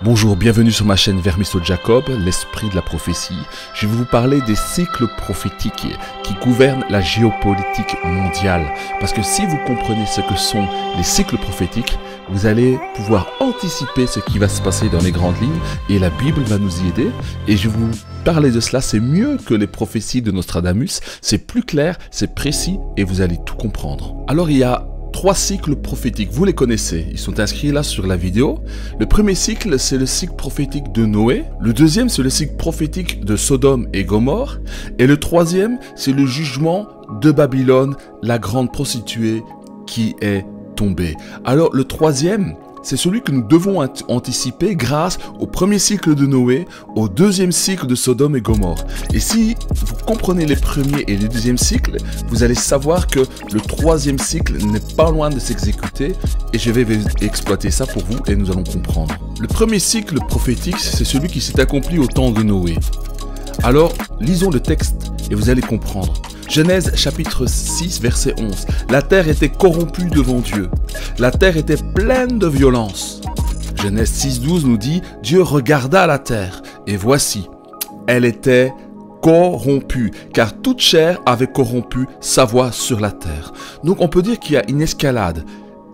Bonjour, bienvenue sur ma chaîne Vermisseau Jacob, l'esprit de la prophétie. Je vais vous parler des cycles prophétiques qui gouvernent la géopolitique mondiale. Parce que si vous comprenez ce que sont les cycles prophétiques, vous allez pouvoir anticiper ce qui va se passer dans les grandes lignes et la Bible va nous y aider. Et je vais vous parler de cela, c'est mieux que les prophéties de Nostradamus, c'est plus clair, c'est précis et vous allez tout comprendre. Alors il y a 3 cycles prophétiques, vous les connaissez, ils sont inscrits là sur la vidéo. Le premier cycle, c'est le cycle prophétique de Noé. Le deuxième, c'est le cycle prophétique de Sodome et Gomorrhe. Et le troisième, c'est le jugement de Babylone, la grande prostituée qui est tombée. Alors le troisième, c'est celui que nous devons anticiper grâce au premier cycle de Noé, au deuxième cycle de Sodome et Gomorrhe. Et si vous comprenez les premiers et les deuxièmes cycles, vous allez savoir que le troisième cycle n'est pas loin de s'exécuter et je vais exploiter ça pour vous et nous allons comprendre. Le premier cycle prophétique, c'est celui qui s'est accompli au temps de Noé. Alors, lisons le texte et vous allez comprendre. Genèse chapitre 6 verset 11. La terre était corrompue devant Dieu. La terre était pleine de violence. Genèse 6, 12 nous dit, Dieu regarda la terre et voici, elle était corrompue, car toute chair avait corrompu sa voie sur la terre. Donc on peut dire qu'il y a une escalade.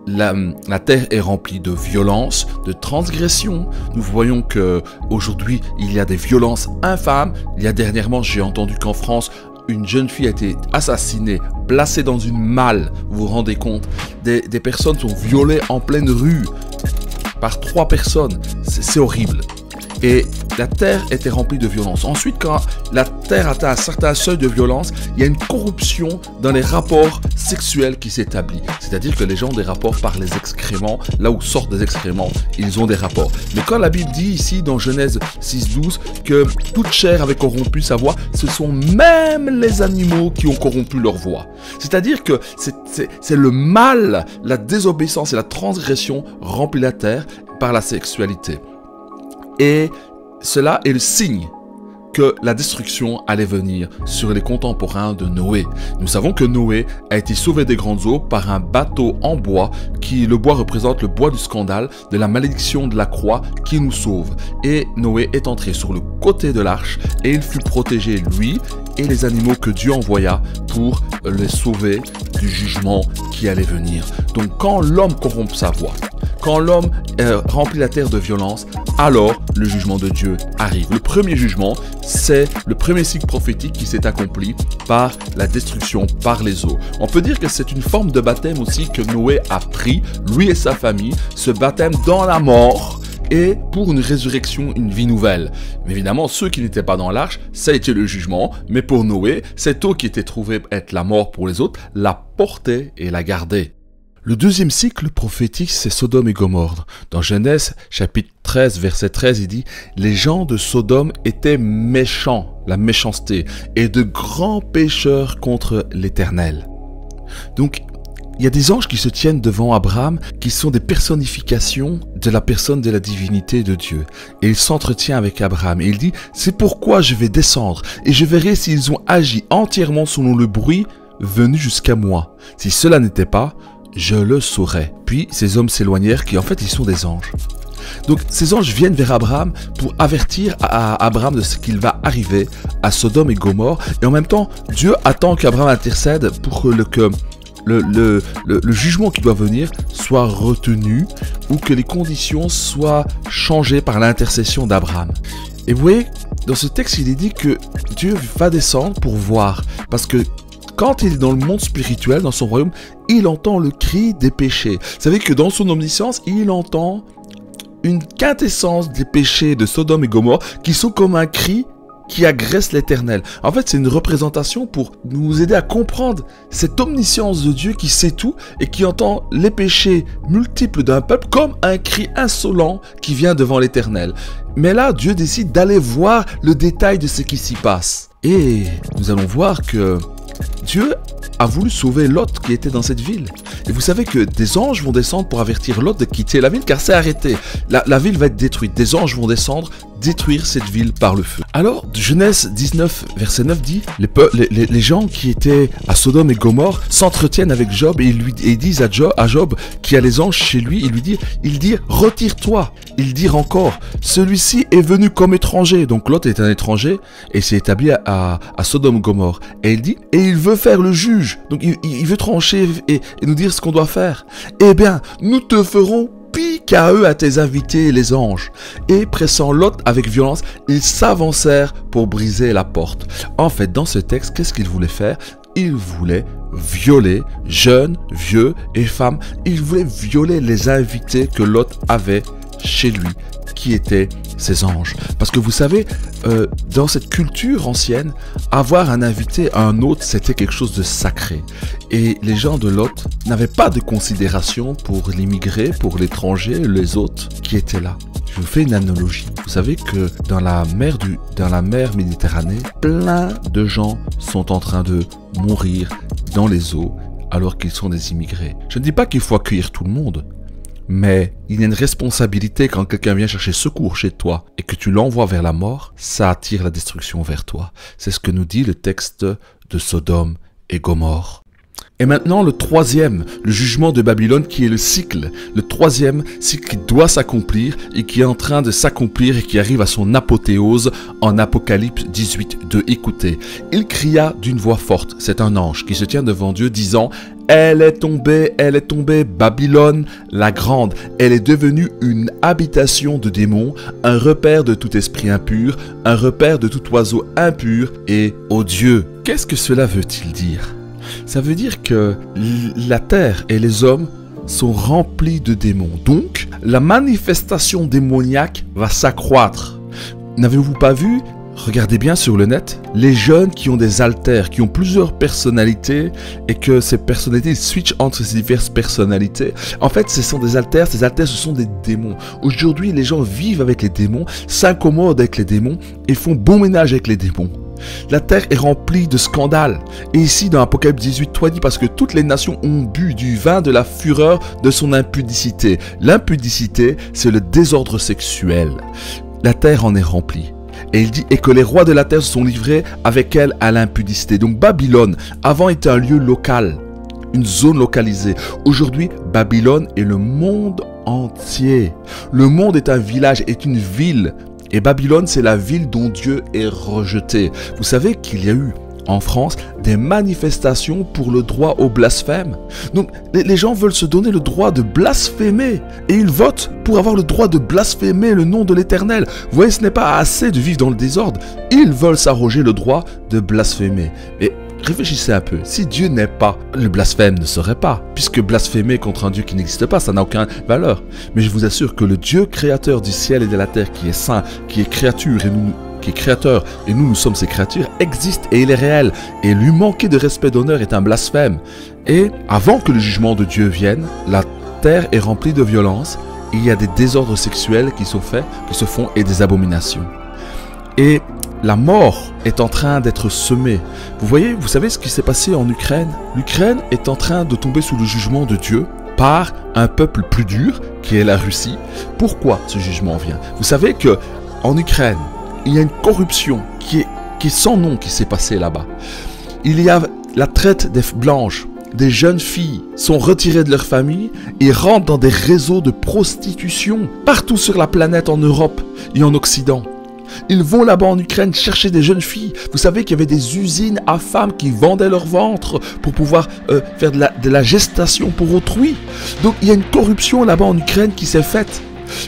La terre est remplie de violence, de transgression. Nous voyons qu'aujourd'hui, il y a des violences infâmes. Il y a dernièrement, j'ai entendu qu'en France, une jeune fille a été assassinée, placée dans une malle, vous vous rendez compte? Des personnes sont violées en pleine rue par 3 personnes, c'est horrible. Et la terre était remplie de violence. Ensuite, quand la terre atteint un certain seuil de violence, il y a une corruption dans les rapports sexuels qui s'établit. C'est-à-dire que les gens ont des rapports par les excréments. Là où sortent des excréments, ils ont des rapports. Mais quand la Bible dit ici, dans Genèse 6.12, que toute chair avait corrompu sa voix, ce sont même les animaux qui ont corrompu leur voix. C'est-à-dire que c'est le mal, la désobéissance et la transgression remplit la terre par la sexualité. Et cela est le signe que la destruction allait venir sur les contemporains de Noé. Nous savons que Noé a été sauvé des grandes eaux par un bateau en bois, le bois représente le bois du scandale, de la malédiction de la croix qui nous sauve. Et Noé est entré sur le côté de l'arche et il fut protégé, lui et les animaux que Dieu envoya pour les sauver du jugement qui allait venir. Donc quand l'homme corrompt sa voix, quand l'homme remplit la terre de violence, alors le jugement de Dieu arrive. Le premier jugement, c'est le premier cycle prophétique qui s'est accompli par la destruction par les eaux. On peut dire que c'est une forme de baptême aussi que Noé a pris, lui et sa famille, ce baptême dans la mort et pour une résurrection, une vie nouvelle. Mais évidemment, ceux qui n'étaient pas dans l'arche, ça a été le jugement, mais pour Noé, cette eau qui était trouvée être la mort pour les autres, la portait et la gardait. Le deuxième cycle prophétique, c'est Sodome et Gomorrhe. Dans Genèse, chapitre 13, verset 13, il dit « Les gens de Sodome étaient méchants, la méchanceté, et de grands pécheurs contre l'Éternel. » Donc, il y a des anges qui se tiennent devant Abraham, qui sont des personnifications de la personne de la divinité de Dieu. Et il s'entretient avec Abraham, et il dit « C'est pourquoi je vais descendre, et je verrai s'ils ont agi entièrement selon le bruit venu jusqu'à moi. Si cela n'était pas, je le saurais. » Puis ces hommes s'éloignèrent, qui en fait ils sont des anges. Donc ces anges viennent vers Abraham pour avertir à Abraham de ce qu'il va arriver à Sodome et Gomorrhe. Et en même temps, Dieu attend qu'Abraham intercède pour que le jugement qui doit venir soit retenu ou que les conditions soient changées par l'intercession d'Abraham. Et vous voyez, dans ce texte, il est dit que Dieu va descendre pour voir. Parce que quand il est dans le monde spirituel, dans son royaume, il entend le cri des péchés. Vous savez que dans son omniscience, il entend une quintessence des péchés de Sodome et Gomorrhe qui sont comme un cri qui agresse l'Éternel. En fait, c'est une représentation pour nous aider à comprendre cette omniscience de Dieu qui sait tout et qui entend les péchés multiples d'un peuple comme un cri insolent qui vient devant l'Éternel. Mais là, Dieu décide d'aller voir le détail de ce qui s'y passe. Et nous allons voir que Dieu a voulu sauver Lot qui était dans cette ville. Et vous savez que des anges vont descendre pour avertir Lot de quitter la ville car c'est arrêté. La ville va être détruite. Des anges vont descendre détruire cette ville par le feu. Alors, Genèse 19, verset 9 dit, les gens qui étaient à Sodome et Gomorrhe s'entretiennent avec Job et disent à Job qui a les anges chez lui, il dit retire-toi. Ils dirent encore, celui-ci est venu comme étranger. Donc Lot est un étranger et s'est établi à Sodome et Gomorrhe. Et il dit, et il veut faire le juge. Donc il veut trancher et nous dire ce qu'on doit faire. Eh bien, nous te ferons pis qu'à eux, à tes invités, les anges. Et pressant Lot avec violence, ils s'avancèrent pour briser la porte. En fait, dans ce texte, qu'est-ce qu'ils voulaient faire? Ils voulaient violer jeunes, vieux et femmes. Ils voulaient violer les invités que Lot avait chez lui, qui étaient ses anges. Parce que vous savez, dans cette culture ancienne, avoir un invité, un hôte, c'était quelque chose de sacré. Et les gens de Lot n'avaient pas de considération pour l'immigré, pour l'étranger, les hôtes qui étaient là. Je vous fais une analogie. Vous savez que dans la mer Méditerranée, plein de gens sont en train de mourir dans les eaux alors qu'ils sont des immigrés. Je ne dis pas qu'il faut accueillir tout le monde, mais il y a une responsabilité quand quelqu'un vient chercher secours chez toi et que tu l'envoies vers la mort, ça attire la destruction vers toi. C'est ce que nous dit le texte de Sodome et Gomorrhe. Et maintenant le troisième, le jugement de Babylone qui est le troisième cycle qui doit s'accomplir et qui est en train de s'accomplir et qui arrive à son apothéose en Apocalypse 18:2. Écoutez, il cria d'une voix forte, c'est un ange qui se tient devant Dieu disant « Elle est tombée, Babylone la grande, elle est devenue une habitation de démons, un repère de tout esprit impur, un repère de tout oiseau impur et odieux. » Qu'est-ce que cela veut-il dire ? Ça veut dire que la terre et les hommes sont remplis de démons. Donc, la manifestation démoniaque va s'accroître. N'avez-vous pas vu? Regardez bien sur le net, les jeunes qui ont des haltères, qui ont plusieurs personnalités et que ces personnalités switchent entre ces diverses personnalités. En fait, ce sont des haltères, ces haltères ce sont des démons. Aujourd'hui, les gens vivent avec les démons, s'incommodent avec les démons et font bon ménage avec les démons. La terre est remplie de scandales. Et ici, dans Apocalypse 18, toi dit parce que toutes les nations ont bu du vin de la fureur de son impudicité. L'impudicité, c'est le désordre sexuel. La terre en est remplie. Et il dit, et que les rois de la terre se sont livrés avec elle à l'impudicité. Donc Babylone, avant était un lieu local, une zone localisée. Aujourd'hui, Babylone est le monde entier. Le monde est un village, est une ville. Et Babylone, c'est la ville dont Dieu est rejeté. Vous savez qu'il y a eu en France des manifestations pour le droit au blasphème. Donc les gens veulent se donner le droit de blasphémer et ils votent pour avoir le droit de blasphémer le nom de l'Éternel. Vous voyez, ce n'est pas assez de vivre dans le désordre. Ils veulent s'arroger le droit de blasphémer. Et réfléchissez un peu, si Dieu n'est pas, le blasphème ne serait pas, puisque blasphémer contre un Dieu qui n'existe pas, ça n'a aucune valeur. Mais je vous assure que le Dieu créateur du ciel et de la terre, qui est saint, qui est créature et qui est créateur, et nous sommes ses créatures, existe et il est réel. Et lui manquer de respect d'honneur est un blasphème. Et avant que le jugement de Dieu vienne, la terre est remplie de violence, et il y a des désordres sexuels qui se font et des abominations. Et la mort est en train d'être semée. Vous savez ce qui s'est passé en Ukraine? L'Ukraine est en train de tomber sous le jugement de Dieu par un peuple plus dur, qui est la Russie. Pourquoi ce jugement vient? Vous savez que en Ukraine, il y a une corruption qui est sans nom qui s'est passée là-bas. Il y a la traite des blanches. Des jeunes filles sont retirées de leur famille et rentrent dans des réseaux de prostitution partout sur la planète, en Europe et en Occident. Ils vont là-bas en Ukraine chercher des jeunes filles. Vous savez qu'il y avait des usines à femmes qui vendaient leur ventre pour pouvoir faire de la gestation pour autrui. Donc il y a une corruption là-bas en Ukraine qui s'est faite.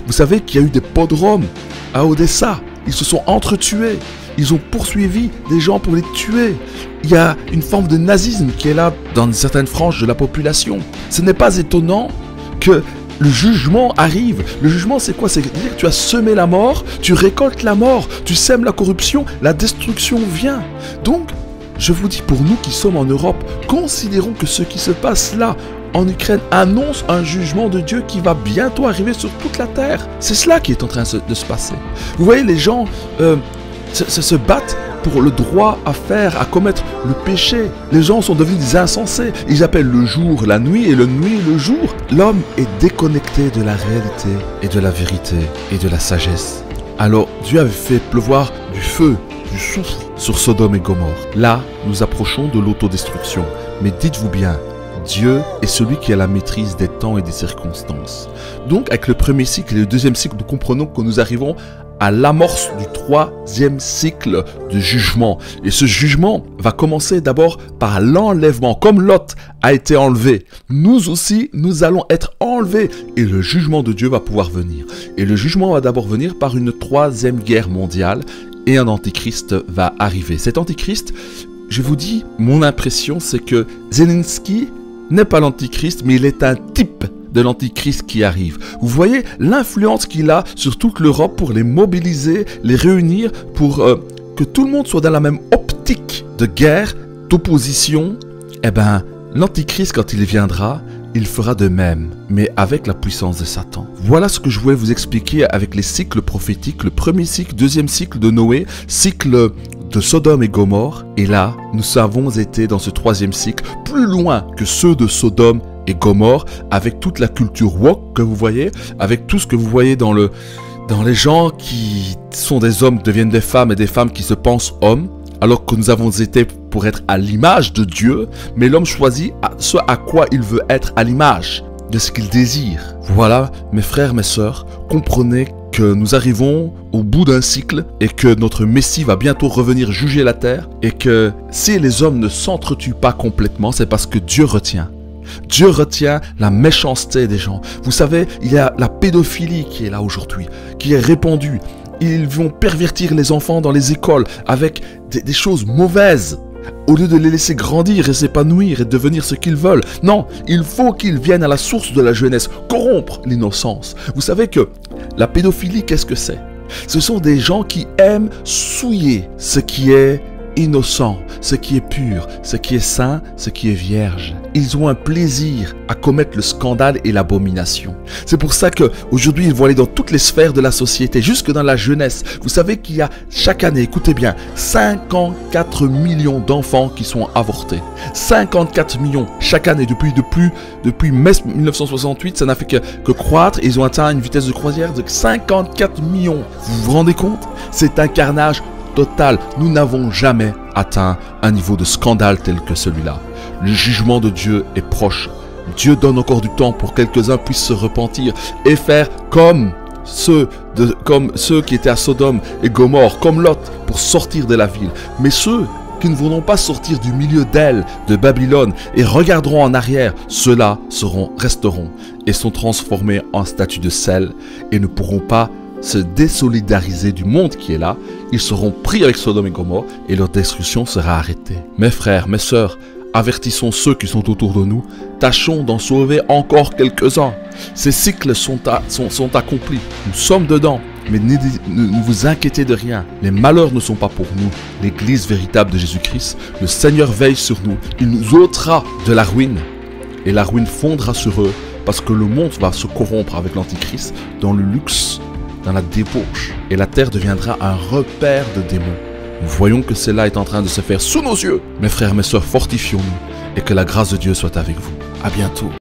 Vous savez qu'il y a eu des pogroms à Odessa. Ils se sont entretués. Ils ont poursuivi des gens pour les tuer. Il y a une forme de nazisme qui est là dans certaines franges de la population. Ce n'est pas étonnant que le jugement arrive. Le jugement, c'est quoi? C'est dire que tu as semé la mort, tu récoltes la mort, tu sèmes la corruption, la destruction vient. Donc, je vous dis, pour nous qui sommes en Europe, considérons que ce qui se passe là, en Ukraine, annonce un jugement de Dieu qui va bientôt arriver sur toute la terre. C'est cela qui est en train de se passer. Vous voyez, les gens se battent pour le droit à commettre le péché. Les gens sont devenus des insensés. Ils appellent le jour la nuit et le nuit le jour. L'homme est déconnecté de la réalité et de la vérité et de la sagesse. Alors Dieu avait fait pleuvoir du feu, du soufre sur Sodome et Gomorrhe. Là, nous approchons de l'autodestruction. Mais dites-vous bien, Dieu est celui qui a la maîtrise des temps et des circonstances. Donc avec le premier cycle et le deuxième cycle, nous comprenons que nous arrivons à l'amorce du troisième cycle de jugement. Et ce jugement va commencer d'abord par l'enlèvement. Comme Lot a été enlevé, nous aussi, nous allons être enlevés. Et le jugement de Dieu va pouvoir venir. Et le jugement va d'abord venir par une troisième guerre mondiale. Et un antichrist va arriver. Cet antichrist, je vous dis, mon impression, c'est que Zelensky n'est pas l'antichrist, mais il est un type de l'antichrist qui arrive. Vous voyez l'influence qu'il a sur toute l'Europe pour les mobiliser, les réunir, pour que tout le monde soit dans la même optique de guerre, d'opposition. Eh bien, l'antichrist, quand il viendra, il fera de même, mais avec la puissance de Satan. Voilà ce que je voulais vous expliquer avec les cycles prophétiques. Le premier cycle, deuxième cycle de Noé, cycle de Sodome et Gomorrhe. Et là, nous avons été dans ce troisième cycle, plus loin que ceux de Sodome et Gomorrhe, avec toute la culture woke que vous voyez, avec tout ce que vous voyez dans les gens qui sont des hommes deviennent des femmes et des femmes qui se pensent hommes, alors que nous avons été pour être à l'image de Dieu, mais l'homme choisit ce à quoi il veut être à l'image de ce qu'il désire. Voilà, mes frères, mes sœurs, comprenez que nous arrivons au bout d'un cycle et que notre Messie va bientôt revenir juger la terre et que si les hommes ne s'entretuent pas complètement, c'est parce que Dieu retient. Dieu retient la méchanceté des gens. Vous savez, il y a la pédophilie qui est là aujourd'hui, qui est répandue. Ils vont pervertir les enfants dans les écoles avec des choses mauvaises. Au lieu de les laisser grandir et s'épanouir et devenir ce qu'ils veulent. Non, il faut qu'ils viennent à la source de la jeunesse, corrompre l'innocence. Vous savez que la pédophilie, qu'est-ce que c'est? Ce sont des gens qui aiment souiller ce qui est innocent, ce qui est pur, ce qui est saint, ce qui est vierge. Ils ont un plaisir à commettre le scandale et l'abomination. C'est pour ça qu'aujourd'hui, ils vont aller dans toutes les sphères de la société, jusque dans la jeunesse. Vous savez qu'il y a chaque année, écoutez bien, 54 millions d'enfants qui sont avortés. 54 millions chaque année depuis mai 1968, ça n'a fait que croître. Ils ont atteint une vitesse de croisière de 54 millions. Vous vous rendez compte? C'est un carnage total. Nous n'avons jamais atteint un niveau de scandale tel que celui-là. Le jugement de Dieu est proche. Dieu donne encore du temps pour que quelques-uns puissent se repentir et faire comme ceux qui étaient à Sodome et Gomorrhe, comme Lot, pour sortir de la ville. Mais ceux qui ne voudront pas sortir du milieu d'elle, de Babylone, et regarderont en arrière, ceux-là resteront et sont transformés en statues de sel et ne pourront pas se désolidariser du monde qui est là. Ils seront pris avec Sodome et Gomorrhe et leur destruction sera arrêtée. Mes frères, mes sœurs, avertissons ceux qui sont autour de nous, tâchons d'en sauver encore quelques-uns. Ces cycles sont accomplis, nous sommes dedans, mais ne vous inquiétez de rien. Les malheurs ne sont pas pour nous. L'église véritable de Jésus-Christ, le Seigneur veille sur nous, il nous ôtera de la ruine et la ruine fondra sur eux parce que le monde va se corrompre avec l'Antichrist dans le luxe, dans la débauche, et la terre deviendra un repère de démons. Nous voyons que cela est en train de se faire sous nos yeux. Mes frères, mes sœurs, fortifions-nous et que la grâce de Dieu soit avec vous. À bientôt.